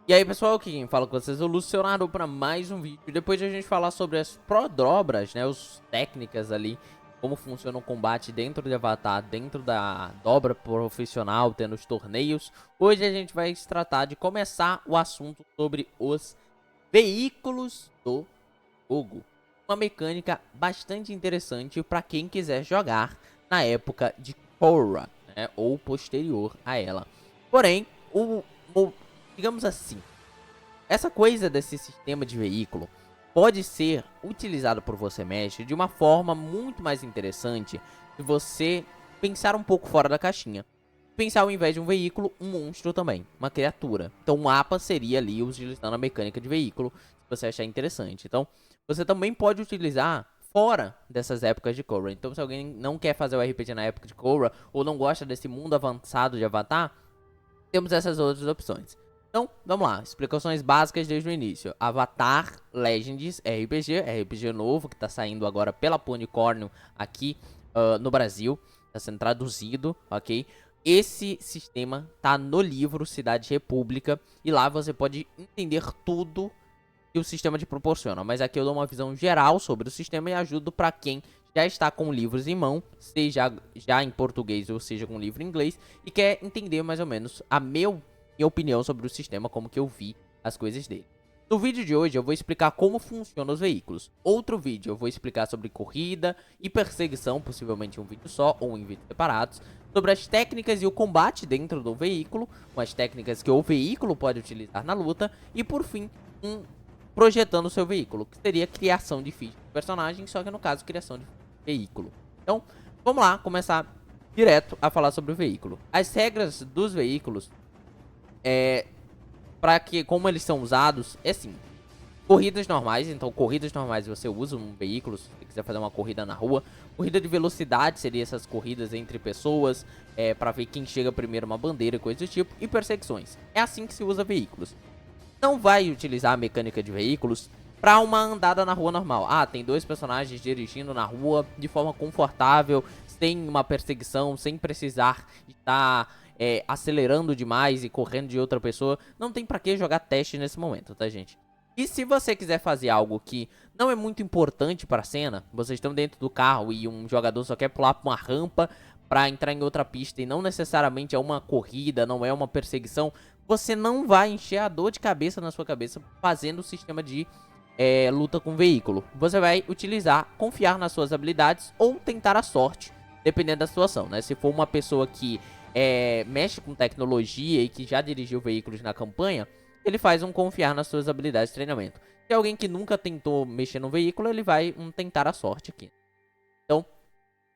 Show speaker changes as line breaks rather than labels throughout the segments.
E aí pessoal, aqui quem fala com vocês é o Lucionaro para mais um vídeo. Depois de a gente falar sobre as prodobras, né, as técnicas ali, como funciona o combate dentro de Avatar, dentro da dobra profissional, tendo os torneios. Hoje a gente vai se tratar de começar o assunto sobre os veículos do jogo. Uma mecânica bastante interessante para quem quiser jogar na época de Korra, né, ou posterior a ela. Porém, digamos assim, essa coisa desse sistema de veículo pode ser utilizado por você, mestre, de uma forma muito mais interessante se você pensar um pouco fora da caixinha. Pensar ao invés de um veículo, um monstro também, uma criatura. Então o mapa seria ali utilizando a mecânica de veículo, se você achar interessante. Então você também pode utilizar fora dessas épocas de Korra. Então se alguém não quer fazer o RPG na época de Korra, ou não gosta desse mundo avançado de Avatar, temos essas outras opções. Então, vamos lá, explicações básicas desde o início. Avatar Legends RPG, RPG novo, que está saindo agora pela Ponycorn aqui no Brasil. Está sendo traduzido, ok? Esse sistema tá no livro Cidade República, e lá você pode entender tudo que o sistema te proporciona. Mas aqui eu dou uma visão geral sobre o sistema e ajudo para quem já está com livros em mão, seja já em português ou seja com livro em inglês, e quer entender mais ou menos a minha opinião sobre o sistema, como que eu vi as coisas dele. No vídeo de hoje eu vou explicar como funcionam os veículos. Outro vídeo eu vou explicar sobre corrida e perseguição, possivelmente em um vídeo só ou em vídeos separados, sobre as técnicas e o combate dentro do veículo, com as técnicas que o veículo pode utilizar na luta, e por fim, projetando o seu veículo, que seria criação de ficha de personagem, só que no caso criação de veículo. Então, vamos lá, começar direto a falar sobre o veículo. As regras dos veículos, para que como eles são usados, é assim. Corridas normais, então corridas normais você usa um veículo, se você quiser fazer uma corrida na rua. Corrida de velocidade seria essas corridas entre pessoas, para ver quem chega primeiro uma bandeira, coisa do tipo. E perseguições, é assim que se usa veículos. Não vai utilizar a mecânica de veículos para uma andada na rua normal. Ah, tem dois personagens dirigindo na rua de forma confortável, sem uma perseguição, sem precisar estar acelerando demais e correndo de outra pessoa. Não tem pra que jogar teste nesse momento, tá, gente? E se você quiser fazer algo que não é muito importante para a cena, vocês estão dentro do carro e um jogador só quer pular para uma rampa para entrar em outra pista e não necessariamente é uma corrida, não é uma perseguição, você não vai encher a dor de cabeça na sua cabeça fazendo o sistema de luta com veículo. Você vai utilizar, confiar nas suas habilidades ou tentar a sorte, dependendo da situação, né? Se for uma pessoa que mexe com tecnologia e que já dirigiu veículos na campanha, ele faz um confiar nas suas habilidades de treinamento. Se é alguém que nunca tentou mexer no veículo, ele vai tentar a sorte aqui. Então,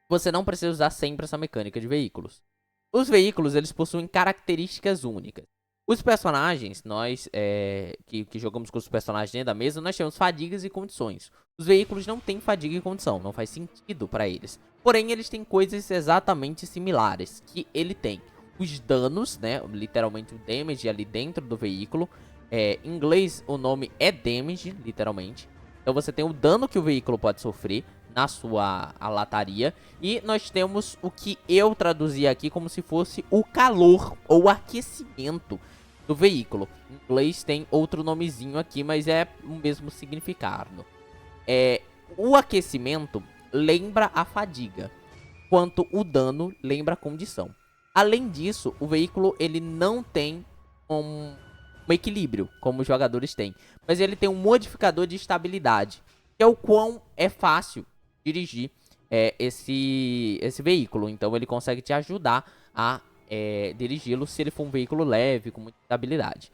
você não precisa usar sempre essa mecânica de veículos. Os veículos, eles possuem características únicas. Os personagens, nós que jogamos com os personagens dentro da mesa, nós temos fadigas e condições. Os veículos não têm fadiga e condição, não faz sentido para eles. Porém, eles têm coisas exatamente similares que ele tem. Os danos, né, literalmente o damage ali dentro do veículo. Em inglês o nome é damage, literalmente. Então você tem o dano que o veículo pode sofrer na sua lataria. E nós temos o que eu traduzi aqui como se fosse o calor ou aquecimento do veículo. Em inglês tem outro nomezinho aqui, mas é o mesmo significado. O aquecimento lembra a fadiga, enquanto o dano lembra a condição. Além disso, o veículo ele não tem um equilíbrio, como os jogadores têm, mas ele tem um modificador de estabilidade, que é o quão é fácil dirigir esse veículo. Então ele consegue te ajudar a dirigi-lo se ele for um veículo leve, com muita estabilidade.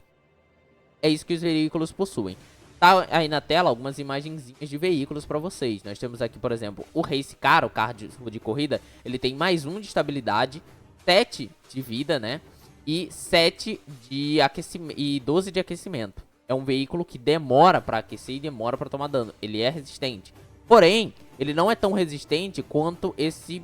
É isso que os veículos possuem. Tá aí na tela algumas imagenzinhas de veículos para vocês. Nós temos aqui, por exemplo, o Race Car, o carro de corrida. Ele tem mais 1 de estabilidade, 7 de vida, né? E 7 de aquecimento e 12 de aquecimento. É um veículo que demora para aquecer e demora para tomar dano. Ele é resistente. Porém, ele não é tão resistente quanto esse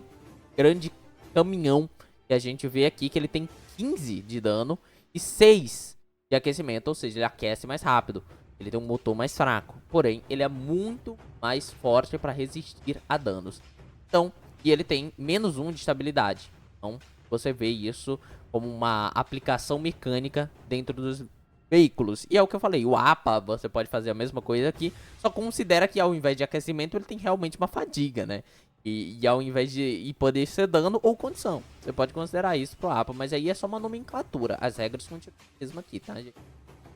grande caminhão que a gente vê aqui, que ele tem 15 de dano e 6 de aquecimento, ou seja, ele aquece mais rápido. Ele tem um motor mais fraco, porém ele é muito mais forte para resistir a danos. Então, e ele tem menos 1 de estabilidade. Então, você vê isso como uma aplicação mecânica dentro dos veículos. E é o que eu falei, o APA, você pode fazer a mesma coisa aqui, só considera que ao invés de aquecimento, ele tem realmente uma fadiga, né? E ao invés de poder ser dano ou condição. Você pode considerar isso pro APA, mas aí é só uma nomenclatura. As regras continuam mesmo aqui, tá, gente?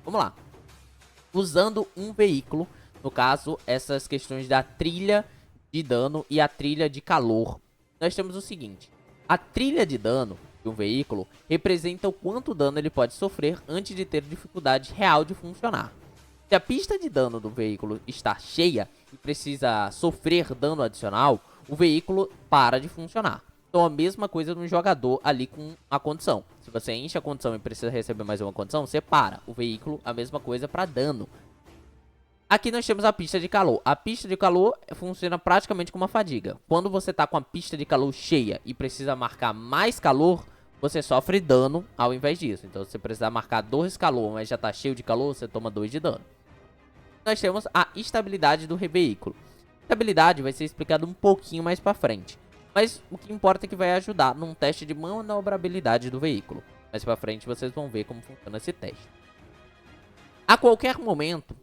Vamos lá. Usando um veículo, no caso, essas questões da trilha de dano e a trilha de calor. Nós temos o seguinte. A trilha de dano de um veículo representa o quanto dano ele pode sofrer antes de ter dificuldade real de funcionar. Se a pista de dano do veículo está cheia e precisa sofrer dano adicional, o veículo para de funcionar. Então a mesma coisa no jogador ali com a condição. Se você enche a condição e precisa receber mais uma condição, você para. O veículo, a mesma coisa para dano. Aqui nós temos a pista de calor. A pista de calor funciona praticamente como uma fadiga. Quando você está com a pista de calor cheia e precisa marcar mais calor, você sofre dano ao invés disso. Então se você precisar marcar 2 calor, mas já está cheio de calor, você toma 2 de dano. Nós temos a estabilidade do veículo. Estabilidade vai ser explicado um pouquinho mais pra frente, mas o que importa é que vai ajudar num teste de manobrabilidade do veículo. Mais pra frente vocês vão ver como funciona esse teste. A qualquer momento,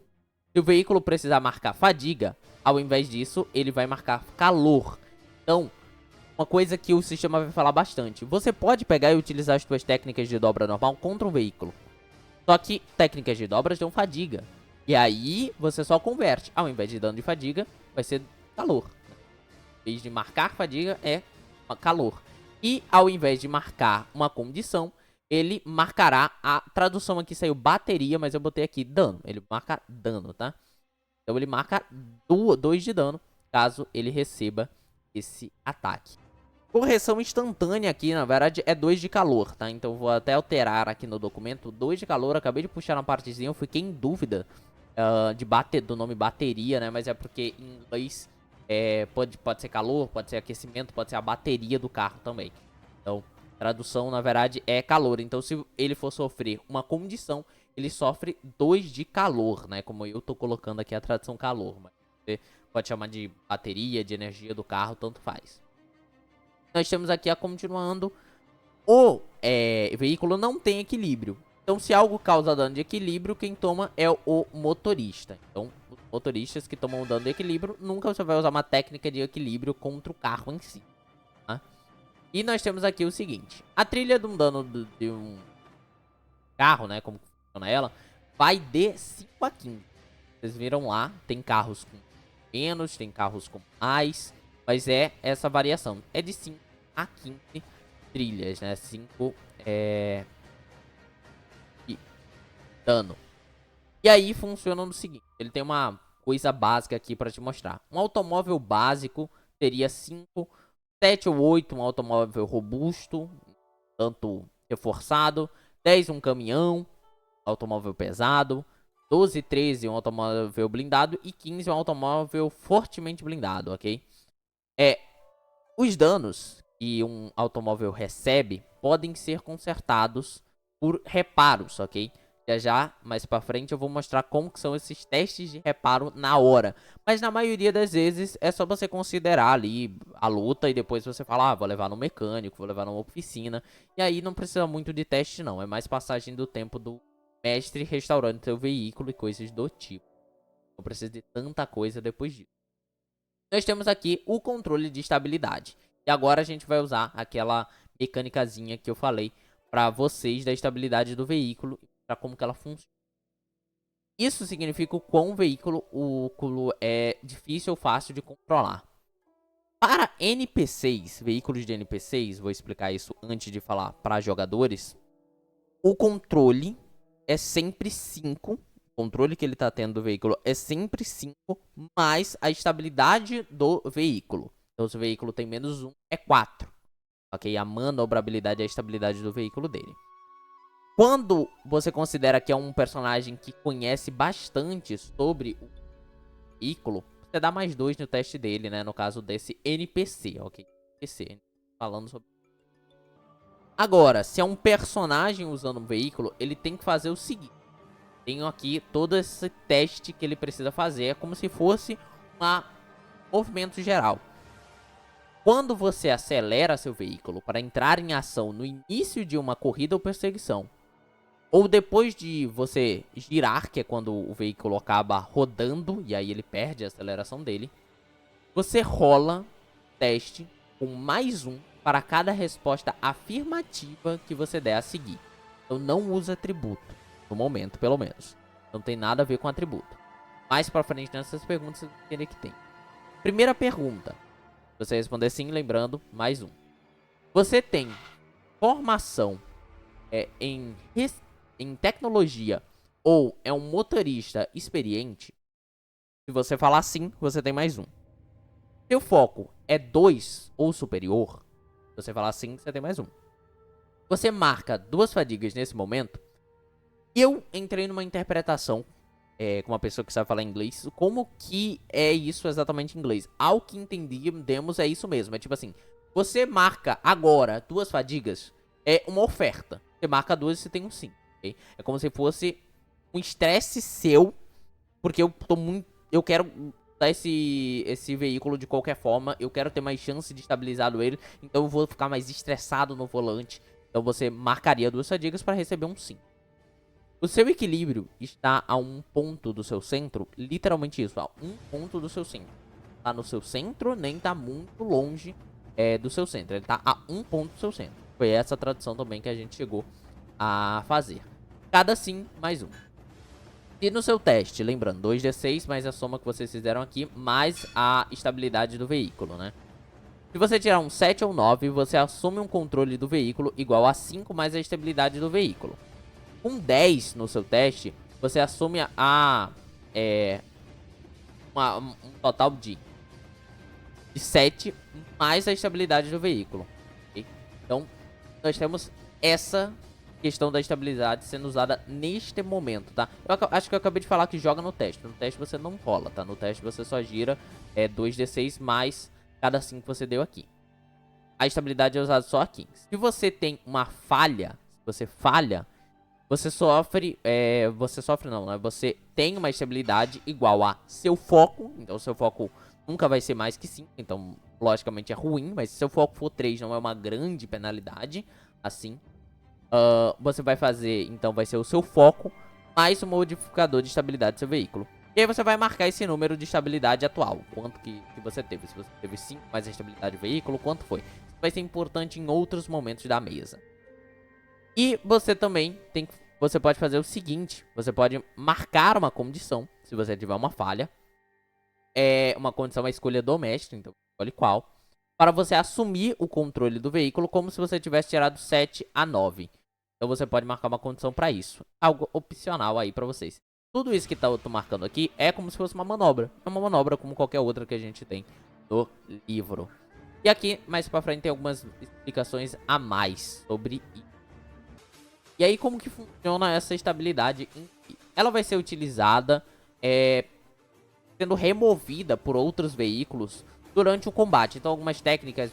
se o veículo precisar marcar fadiga, ao invés disso, ele vai marcar calor. Então, uma coisa que o sistema vai falar bastante. Você pode pegar e utilizar as suas técnicas de dobra normal contra um veículo. Só que técnicas de dobras dão fadiga. E aí, você só converte. Ao invés de dano de fadiga, vai ser calor. Em vez de marcar fadiga, é calor. E ao invés de marcar uma condição, ele marcará, a tradução aqui saiu bateria, mas eu botei aqui dano. Ele marca dano, tá? Então ele marca 2 de dano, caso ele receba esse ataque. Correção instantânea aqui, na verdade, é 2 de calor, tá? Então vou até alterar aqui no documento. 2 de calor, acabei de puxar na partezinha, eu fiquei em dúvida do nome bateria, né? Mas é porque em inglês pode ser calor, pode ser aquecimento, pode ser a bateria do carro também. Então, tradução, na verdade, é calor. Então, se ele for sofrer uma condição, ele sofre 2 de calor, né? Como eu tô colocando aqui a tradução calor. Mas você pode chamar de bateria, de energia do carro, tanto faz. Nós temos aqui, continuando, o veículo não tem equilíbrio. Então, se algo causa dano de equilíbrio, quem toma é o motorista. Então, os motoristas que tomam dano de equilíbrio, nunca você vai usar uma técnica de equilíbrio contra o carro em si. Tá? E nós temos aqui o seguinte. A trilha de um dano de um carro, né, como funciona ela, vai de 5 a 15. Vocês viram lá, tem carros com menos, tem carros com mais, mas é essa variação. É de 5 a 15 trilhas, né, 5 dano. E aí funciona no seguinte, ele tem uma coisa básica aqui para te mostrar. Um automóvel básico teria 5, 7 ou 8 um automóvel robusto, tanto reforçado, 10 um caminhão, automóvel pesado, 12 e 13 um automóvel blindado e 15 um automóvel fortemente blindado, ok? Os danos que um automóvel recebe podem ser consertados por reparos, ok? Já mais pra frente eu vou mostrar como que são esses testes de reparo na hora. Mas na maioria das vezes é só você considerar ali a luta e depois você fala, vou levar no mecânico, vou levar numa oficina. E aí não precisa muito de teste não, é mais passagem do tempo do mestre restaurando seu veículo e coisas do tipo. Não precisa de tanta coisa depois disso. Nós temos aqui o controle de estabilidade. E agora a gente vai usar aquela mecânicazinha que eu falei para vocês da estabilidade do veículo e para como que ela funciona. Isso significa o quão o veículo é difícil ou fácil de controlar. Para NPCs, veículos de NPCs, vou explicar isso antes de falar para jogadores. O controle é sempre 5. O controle que ele está tendo do veículo é sempre 5, mais a estabilidade do veículo. Então, se o veículo tem menos 1, é 4. Ok? A manobrabilidade é a estabilidade do veículo dele. Quando você considera que é um personagem que conhece bastante sobre o veículo, você dá mais 2 no teste dele, né? No caso desse NPC, ok? NPC, falando sobre... Agora, se é um personagem usando um veículo, ele tem que fazer o seguinte. Tenho aqui todo esse teste que ele precisa fazer, é como se fosse um movimento geral. Quando você acelera seu veículo para entrar em ação no início de uma corrida ou perseguição, ou depois de você girar, que é quando o veículo acaba rodando e aí ele perde a aceleração dele, você rola teste com mais um para cada resposta afirmativa que você der a seguir. Então não usa atributo, no momento pelo menos. Não tem nada a ver com atributo. Mais pra frente nessas perguntas você vai entender que tem. Primeira pergunta. Se você responder sim, lembrando, mais um. Você tem formação em tecnologia ou é um motorista experiente? Se você falar sim, você tem mais um. Seu foco é 2 ou superior? Se você falar sim, você tem mais um. Você marca 2 fadigas nesse momento? Eu entrei numa interpretação com uma pessoa que sabe falar inglês. Como que é isso exatamente em inglês? Ao que entendemos é isso mesmo. É tipo assim, você marca agora 2 fadigas, é uma oferta. Você marca 2 e você tem um sim. Okay? É como se fosse um estresse seu, porque eu quero dar esse veículo de qualquer forma. Eu quero ter mais chance de estabilizar ele. Então eu vou ficar mais estressado no volante. Então você marcaria 2 fadigas para receber um sim. O seu equilíbrio está a um ponto do seu centro, literalmente isso, a um ponto do seu centro. Tá no seu centro, nem tá muito longe do seu centro. Ele tá a um ponto do seu centro. Foi essa tradução também que a gente chegou a fazer. Cada sim, mais um. E no seu teste, lembrando, 2d6 mais a soma que vocês fizeram aqui, mais a estabilidade do veículo, né? Se você tirar um 7 ou 9, você assume um controle do veículo igual a 5 mais a estabilidade do veículo. Com 10 no seu teste, você assume um total de 7 mais a estabilidade do veículo. Okay? Então, nós temos essa questão da estabilidade sendo usada neste momento, tá? Eu acho que eu acabei de falar que joga no teste. No teste você não rola, tá? No teste você só gira 2d6 mais cada 5 que você deu aqui. A estabilidade é usada só aqui. Se você tem uma falha, se você falha, você sofre não, né? Você tem uma estabilidade igual a seu foco. Então, seu foco nunca vai ser mais que 5. Então, logicamente é ruim. Mas se seu foco for 3, não é uma grande penalidade. Assim. Você vai fazer, então, vai ser o seu foco mais o modificador de estabilidade do seu veículo. E aí você vai marcar esse número de estabilidade atual. Quanto que você teve. Se você teve 5 mais a estabilidade do veículo, quanto foi? Isso vai ser importante em outros momentos da mesa. E você também você pode fazer o seguinte, você pode marcar uma condição, se você tiver uma falha. Uma condição é escolha doméstica, então escolhe qual. Para você assumir o controle do veículo como se você tivesse tirado 7 a 9. Então você pode marcar uma condição para isso. Algo opcional aí para vocês. Tudo isso que eu tô marcando aqui é como se fosse uma manobra. É uma manobra como qualquer outra que a gente tem no livro. E aqui, mais pra frente, tem algumas explicações a mais sobre isso. E aí, como que funciona essa estabilidade em si? Ela vai ser utilizada sendo removida por outros veículos durante o combate. Então, algumas técnicas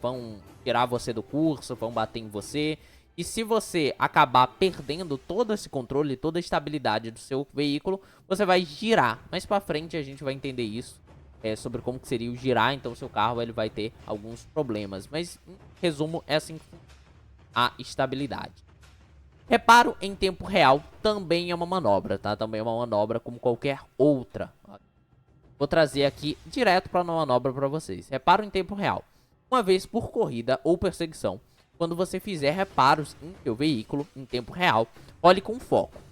vão tirar você do curso, vão bater em você. E se você acabar perdendo todo esse controle, toda a estabilidade do seu veículo, você vai girar. Mais pra frente a gente vai entender isso, sobre como que seria o girar. Então, o seu carro ele vai ter alguns problemas. Mas, em resumo, é assim que funciona a estabilidade. Reparo em tempo real também é uma manobra, tá? Também é uma manobra como qualquer outra. Vou trazer aqui direto para uma manobra para vocês. Reparo em tempo real. Uma vez por corrida ou perseguição, quando você fizer reparos em seu veículo em tempo real, olhe com foco.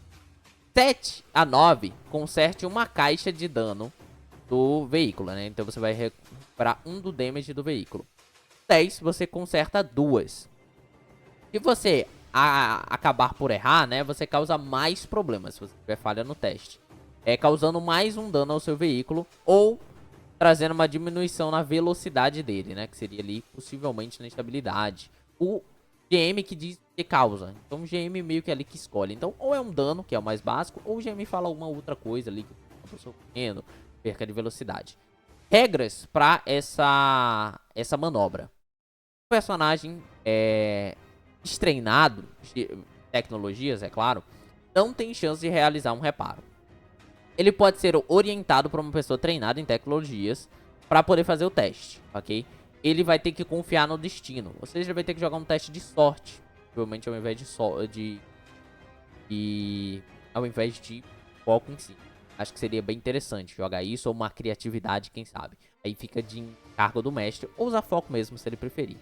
7 a 9, conserte uma caixa de dano do veículo, né? Então você vai recuperar 1 do damage do veículo. 10, você conserta 2. Se você acabar por errar, né, você causa mais problemas se você tiver falha no teste. Causando mais um dano ao seu veículo ou trazendo uma diminuição na velocidade dele, né, que seria ali possivelmente na estabilidade. O GM que diz que causa, então o GM meio que é ali que escolhe. Então ou é um dano, que é o mais básico, ou o GM fala alguma outra coisa ali, que eu tô sofrendo, perca de velocidade. Regras para essa manobra. O personagem destreinado, tecnologias, é claro, não tem chance de realizar um reparo. Ele pode ser orientado por uma pessoa treinada em tecnologias para poder fazer o teste, ok? Ele vai ter que confiar no destino, ou seja, ele vai ter que jogar um teste de sorte, provavelmente ao invés de E ao invés de foco em si. Acho que seria bem interessante jogar isso ou uma criatividade, quem sabe. Aí fica de encargo do mestre ou usar foco mesmo, se ele preferir.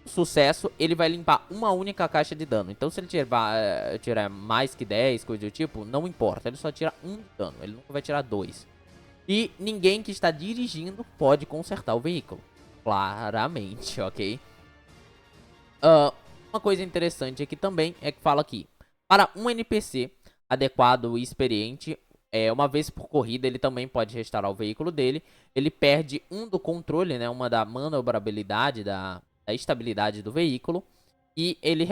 O sucesso, ele vai limpar uma única caixa de dano. Então se ele tirar mais que 10, coisa do tipo, não importa. Ele só tira 1 de dano, ele nunca vai tirar 2. E ninguém que está dirigindo pode consertar o veículo. Claramente, ok? Uma coisa interessante aqui também é que fala aqui, para um NPC adequado e experiente, uma vez por corrida ele também pode restaurar o veículo dele. Ele perde 1 do controle, né, uma da manobrabilidade, da estabilidade do veículo. E ele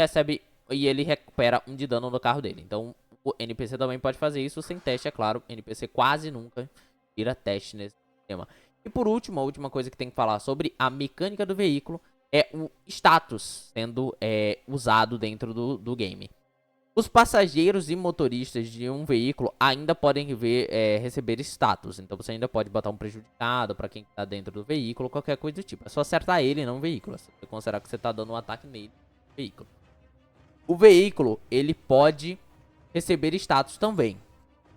recupera 1 de dano no carro dele. Então o NPC também pode fazer isso sem teste, é claro. NPC quase nunca tira teste nesse sistema. E por último, a última coisa que tem que falar sobre a mecânica do veículo é o status sendo usado dentro do game. Os passageiros e motoristas de um veículo ainda podem receber status. Então você ainda pode botar um prejudicado para quem está dentro do veículo, qualquer coisa do tipo. É só acertar ele e não o veículo. Você considerar que você está dando um ataque nele, veículo. O veículo, ele pode receber status também.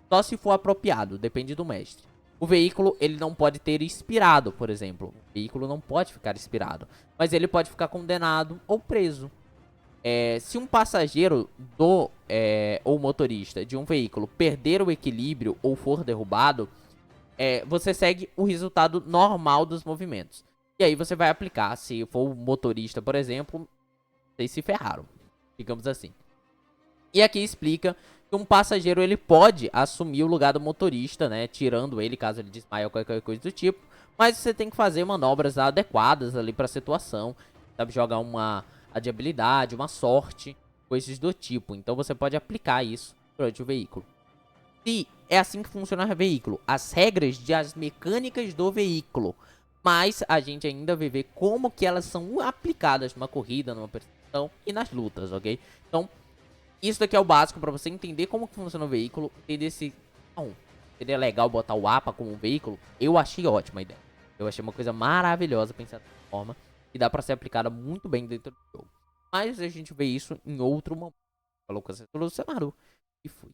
Só se for apropriado, depende do mestre. O veículo, ele não pode ter expirado, por exemplo. O veículo não pode ficar expirado. Mas ele pode ficar condenado ou preso. Se um passageiro ou motorista de um veículo perder o equilíbrio ou for derrubado, você segue o resultado normal dos movimentos. E aí você vai aplicar, se for o motorista, por exemplo, vocês se ferraram, digamos assim. E aqui explica que um passageiro ele pode assumir o lugar do motorista, né, tirando ele caso ele desmaie ou qualquer coisa do tipo. Mas você tem que fazer manobras adequadas ali para a situação, sabe, jogar uma de habilidade, uma sorte, coisas do tipo. Então você pode aplicar isso durante o veículo. E é assim que funciona o veículo, as regras das mecânicas do veículo. Mas a gente ainda vai ver como que elas são aplicadas numa corrida, numa perseguição e nas lutas, ok? Então, isso daqui é o básico para você entender como que funciona o veículo, entender se seria legal botar o APA como um veículo. Eu achei ótima a ideia. Eu achei uma coisa maravilhosa pensar dessa forma e dá para ser aplicada muito bem dentro do jogo. Mas a gente vê isso em outro momento. Falou com você, Maru, e fui.